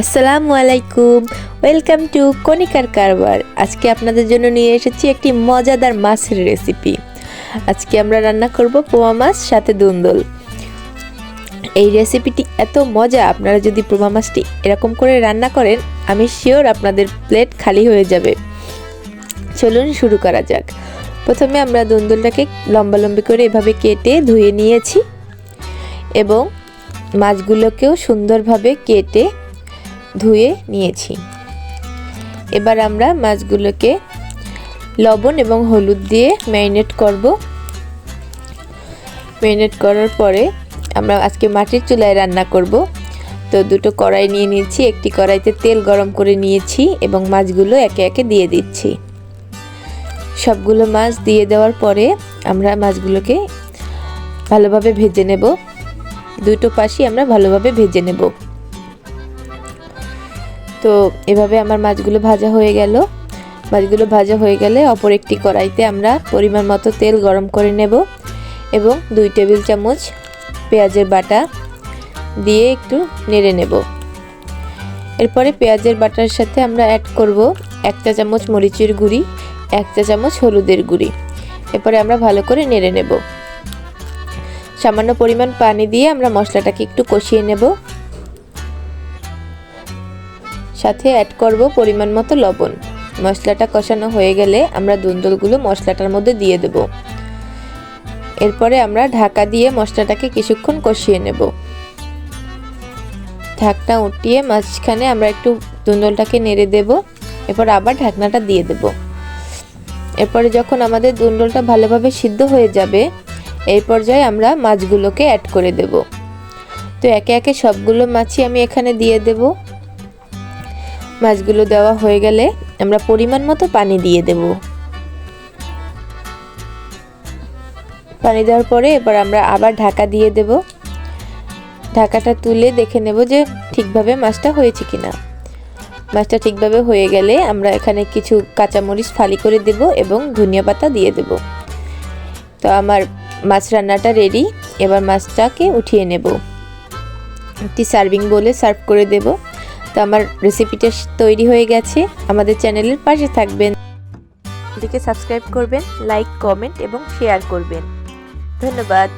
আসসালামু আলাইকুম, welcome to কণিকার কারবার। আজকে আপনাদের জন্য নিয়ে এসেছি একটি মজাদার মাছের রেসিপি। আজকে আমরা রান্না করব পোয়া মাছ সাথে দুন্দল। এই রেসিপিটি এত মজা, আপনারা যদি পোয়া মাছটি এরকম করে রান্না করেন, আমি শিওর আপনাদের প্লেট খালি হয়ে যাবে। চলুন শুরু করা যাক। প্রথমে আমরা দুন্দলটাকে লম্বা লম্বি করে এভাবে কেটে ধুয়ে নিয়েছি এবং মাছগুলোকেও সুন্দরভাবে কেটে ধুয়ে নিয়েছি। এবার আমরা মাছগুলোকে লবণ এবং হলুদ দিয়ে ম্যারিনেট করব। ম্যারিনেট করার পরে আমরা আজকে মাটির চুলায় রান্না করব। তো দুটো কড়াই নিয়ে নিয়েছি, একটি কড়াইতে তেল গরম করে নিয়েছি এবং মাছগুলো একে একে দিয়ে দিচ্ছি। সবগুলো মাছ দিয়ে দেওয়ার পরে আমরা মাছগুলোকে ভালোভাবে ভেজে নেব। দুটো পাশই আমরা ভালোভাবে ভেজে নেব। তো এভাবে আমার মাছগুলো ভাজা হয়ে গেল। মাছগুলো ভাজা হয়ে গেলে অপর একটি কড়াইতে আমরা পরিমাণ মতো তেল গরম করে নেব এবং 2 টেবিল চামচ পেঁয়াজের বাটা দিয়ে একটু নেড়ে নেব। এরপরে পেঁয়াজের বাটার সাথে আমরা অ্যাড করব 1 চা চামচ মরিচের গুঁড়ি, 1 চা চামচ হলুদের গুঁড়ি। এরপরে আমরা ভালো করে নেড়ে নেব। সামান্য পরিমাণ পানি দিয়ে আমরা মশলাটাকে একটু কষিয়ে নেব। সাথে অ্যাড করব পরিমাণ মতো লবণ। মশলাটা কষানো হয়ে গেলে আমরা দুন্দলগুলো মশলাটার মধ্যে দিয়ে দেব। এরপরে আমরা ঢাকা দিয়ে মশলাটাকে কিছুক্ষণ কষিয়ে নেব। ঢাকনা উঠিয়ে মাঝখানে আমরা একটু দুন্দলটাকে নেড়ে দেব। এরপর আবার ঢাকনাটা দিয়ে দেব। এরপরে যখন আমাদের দুন্দলটা ভালোভাবে সিদ্ধ হয়ে যাবে, এই পর্যায়ে আমরা মাছগুলোকে অ্যাড করে দেব। তো একে একে সবগুলো মাছই আমি এখানে দিয়ে দেব। মাছগুলো দেওয়া হয়ে গেলে আমরা পরিমাণ মতো পানি দিয়ে দেব। পানি দেওয়ার পরে এবার আমরা আবার ঢাকা দিয়ে দেব। ঢাকাটা তুলে দেখে নেব যে ঠিকভাবে মাছটা হয়েছে কিনা। মাছটা ঠিকভাবে হয়ে গেলে আমরা এখানে কিছু কাঁচামরিচ ফালি করে দেব এবং ধনিয়া পাতা দিয়ে দেব। তো আমার মাছ রান্নাটা রেডি। এবার মাছটাকে উঠিয়ে নেব। একটি সার্ভিং বোলে সার্ভ করে দেব। তো আমার রেসিপিটা তৈরি হয়ে গেছে। আমাদের চ্যানেলের পাশে থাকবেন, এটিকে সাবস্ক্রাইব করবেন, লাইক, কমেন্ট এবং শেয়ার করবেন। ধন্যবাদ।